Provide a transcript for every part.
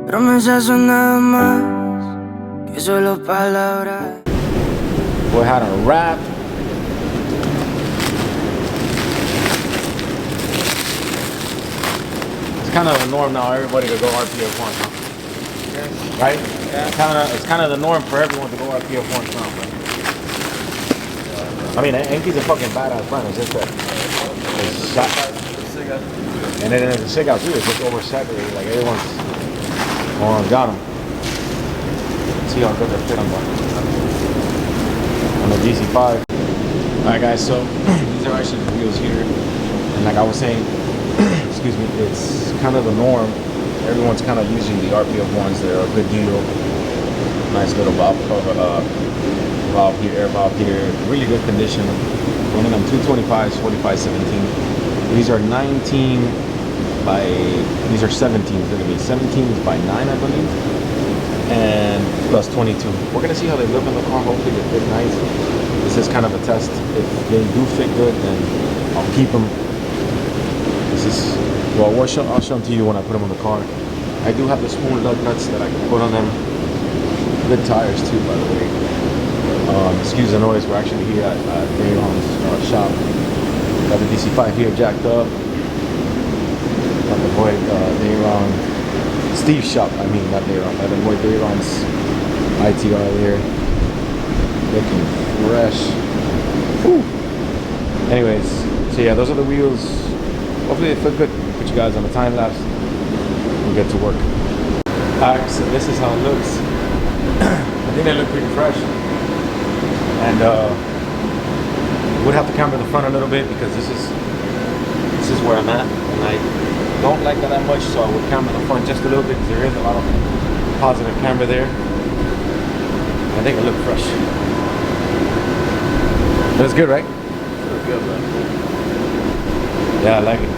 Promesas son nada más que solo palabras. Boy had a rap. It's kind of the norm now. Everybody to go RPF1, huh? Yeah. Right? Yeah. It's kind of the norm for everyone to go RPF1 now, bro. I mean, ENKIE's a fucking badass brand. It's just that it's shot. And then there's a sig out too. It's just oversaturated. Like everyone's got them. See how good they fit on the DC5. Alright guys, so these are actually the wheels here. And like I was saying, excuse me, it's kind of the norm. Everyone's kind of using the RPF1's. They're a good deal. Nice little valve here, air valve here. Really good condition. One of them 225s, 4517. These are 19 by, these are 17s. They're gonna be 17s by 9, I believe. And plus 22. We're gonna see how they look in the car. Hopefully they fit nice. This is kind of a test. If they do fit good, then I'll keep them. This is, well, I'll show them to you when I put them on the car. I do have the spoon lug nuts that I can put on them. Good tires too, by the way. Excuse the noise. We're actually here at Dayron's shop. Got the DC5 here jacked up. Got the boy Dayron. Steve's shop, I mean, not Dayron. Got the boy Dayron's ITR there. Looking fresh. Whew. Anyways, so yeah, those are the wheels. Hopefully they fit good. Put you guys on the time lapse. We'll get to work. Alright, so this is how it looks. I think they look pretty fresh. And would have to camber the front a little bit because this is where I'm at, and I don't like that much, so I would camber the front just a little bit because there is a lot of positive camber there. I think it looks fresh. But it's good, right? Looks good, man. Yeah, I like it.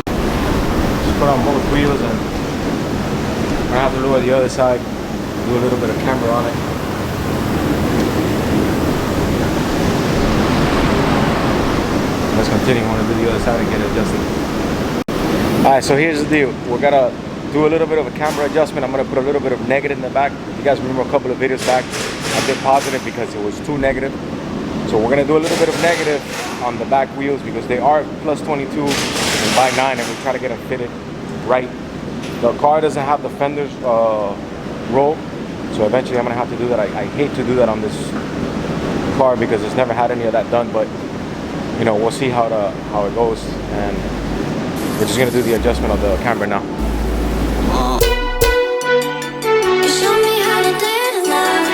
Just put on both wheels, and I have to lower the other side, do a little bit of camber on it. Let's continue. I want to do the other side and get it adjusted. Alright, so here's the deal. We're gonna do a little bit of a camber adjustment. I'm gonna put a little bit of negative in the back. If you guys remember a couple of videos back, I did positive because it was too negative. So we're gonna do a little bit of negative on the back wheels because they are plus 22 and by 9, and we try to get them fitted right. The car doesn't have the fenders roll, so eventually I'm gonna have to do that. I hate to do that on this car because it's never had any of that done, but you know, we'll see how it goes, and we're just gonna do the adjustment of the camber now. You show me how to do it love,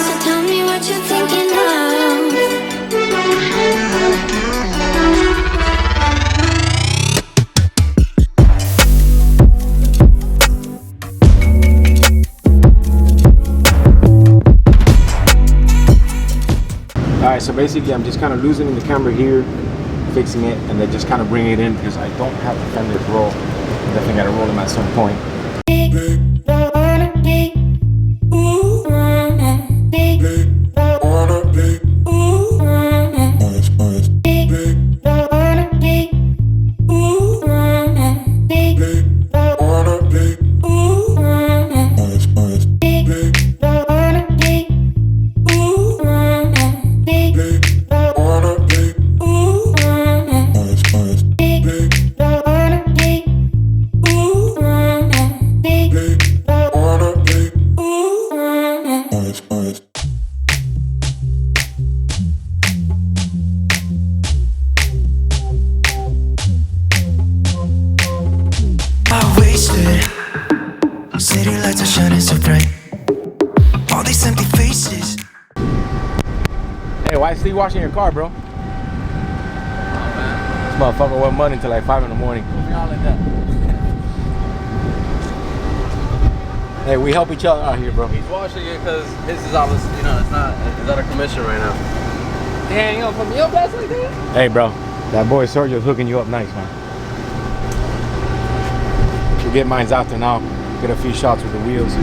so tell me what you're thinking of. Alright, so basically I'm just kind of loosening the camber here, fixing it, and then just kind of bringing it in because I don't have the fenders roll. I'm definitely gotta roll them at some point. City lights are shining so bright. All these empty faces. Hey, why is Steve washing your car, bro? Oh, man. This motherfucker went money until like 5 in the morning. Like that. Hey, we help each other out here, bro. He's washing it because his is obviously, you know, it's out of commission right now. Damn, you gonna put me up ass like that? Hey, bro, that boy Sergio's hooking you up nice, man. Should get mine's after now. Get a few shots with the wheels.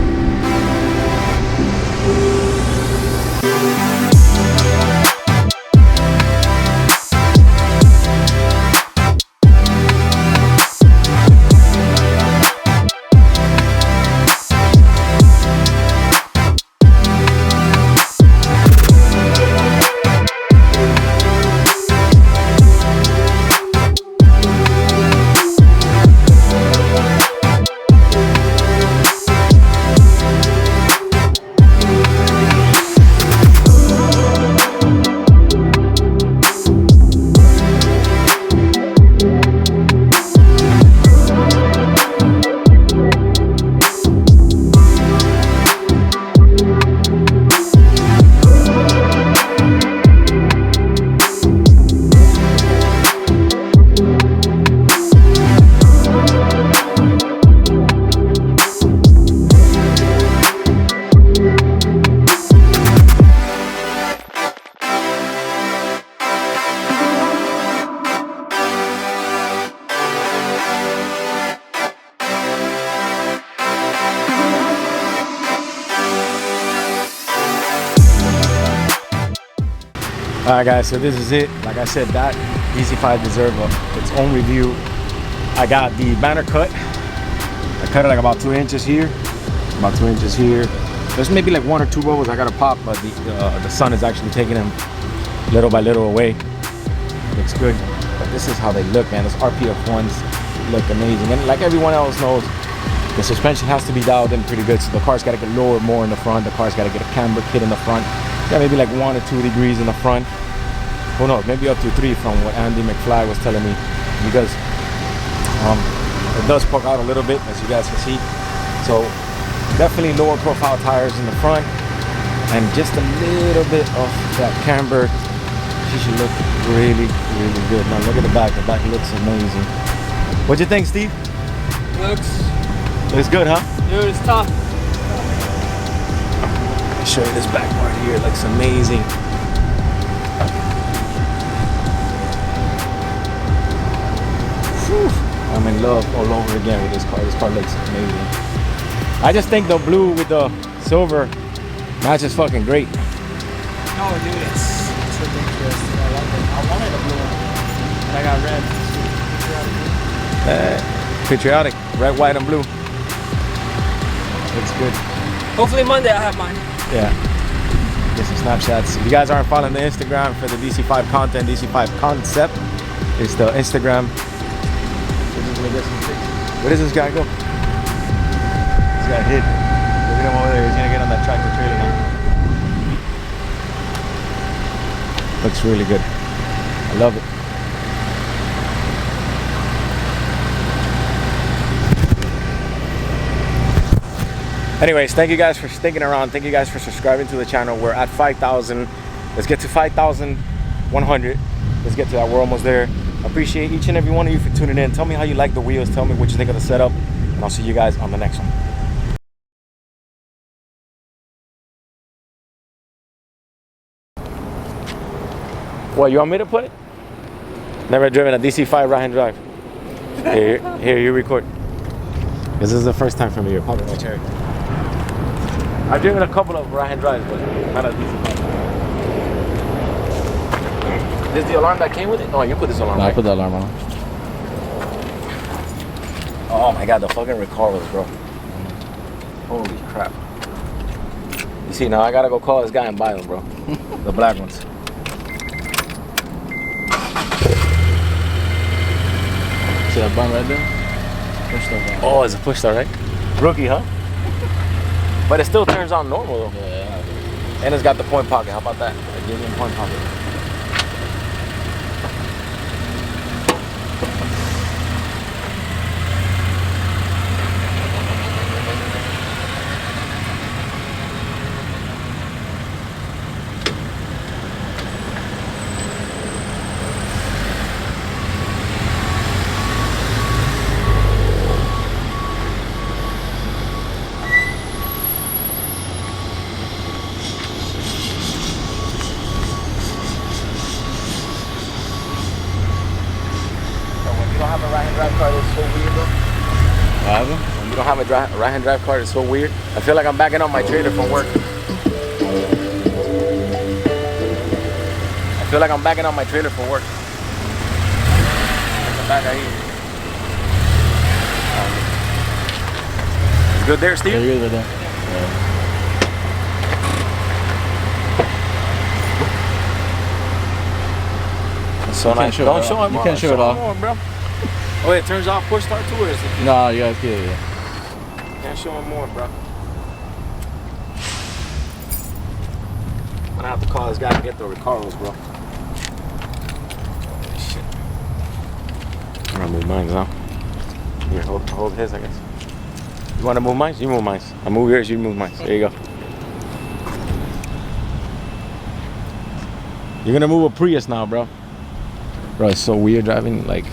All right, guys, so this is it. Like I said, that DC5 deserves its own review. I got the banner cut. I cut it like about 2 inches here, about 2 inches here. There's maybe like 1 or 2 bubbles I gotta pop, but the sun is actually taking them little by little away. Looks good, but this is how they look, man. Those RPF1's look amazing, and like everyone else knows, the suspension has to be dialed in pretty good. So the car's got to get lower more in the front. The car's got to get a camber kit in the front. Yeah, maybe like 1 or 2 degrees in the front. Who knows? Maybe up to 3 from what Andy McFly was telling me, because it does poke out a little bit, as you guys can see. So definitely lower profile tires in the front, and just a little bit of that camber. She should look really, really good. Now look at the back. The back looks amazing. What do you think, Steve? Looks good, huh? Dude, it's tough. I'll show you this back part here. It looks amazing. Whew. I'm in love all over again with this car. This car looks amazing. I just think the blue with the silver matches fucking great. No, dude, it's ridiculous. I love it. I wanted a blue one, but I got red. Patriotic. Red, white, and blue. Looks good. Hopefully Monday I'll have mine. Yeah. Get some Snapchats. If you guys aren't following the Instagram for the DC5 content, DC5 concept is the Instagram. Where does this guy go? This guy hid. Look at him over there. He's gonna get on that tractor trailer now. Looks really good. I love it. Anyways, thank you guys for sticking around. Thank you guys for subscribing to the channel. We're at 5,000. Let's get to 5,100. Let's get to that. We're almost there. Appreciate each and every one of you for tuning in. Tell me how you like the wheels. Tell me what you think of the setup. And I'll see you guys on the next one. What, you want me to put it? Never driven a DC5 right-hand drive. Here, you record. This is the first time for me. You're pumping my cherry. I've driven a couple of right-hand drives, but not a DC5. This is the alarm that came with it? No, you put this alarm. No, right? I put the alarm on. Oh my god, the fucking recorders, bro. Holy crap. You see, now I gotta go call this guy and buy them, bro. The black ones. See that button right there? Push that button. Oh, it's a push start, right? Rookie, huh? But it still turns on normal, though. Yeah. And it's got the point pocket. How about that? A genuine point pocket. When you don't have a right-hand drive car, it's so weird. I feel like I'm backing up my trailer from work. I feel like I'm backing up my trailer for work. Back right here. Good there, Steve? Yeah, you're good right there. Yeah. It's so nice. Don't show him. You can't show it off. Bro. Oh, it turns off push start too, or is it? No, you guys get it. Yeah. Can't show him more, bro. I'm gonna have to call this guy and get the Ricardos, bro. Shit. I'm gonna move mine now. Here, hold his, I guess. You wanna move mine? You move mine. I move yours, you move mine. There you go. You're gonna move a Prius now, bro. Bro, it's so weird driving. Like,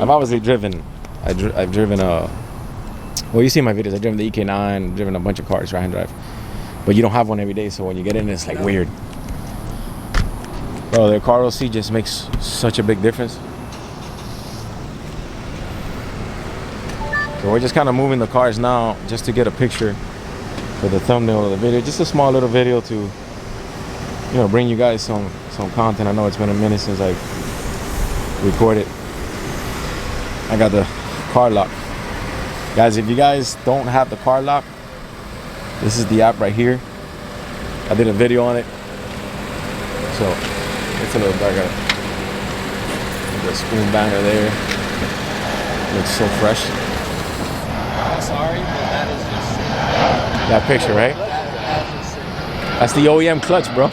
I've obviously driven. I've driven a. Well, you see my videos. I've driven the EK9, driven a bunch of cars, right-hand drive. But you don't have one every day, so when you get in, it's like weird. Bro, the car seat just makes such a big difference. So we're just kind of moving the cars now, just to get a picture for the thumbnail of the video. Just a small little video to, you know, bring you guys some some content. I know it's been a minute since I recorded. I got the car lock. Guys, if you guys don't have the car lock, this is the app right here. I did a video on it. So it's a little darker. The spoon banner there. Looks so fresh. I'm sorry, but that is just sick. That picture, right? That is just sick. That's the OEM clutch, bro.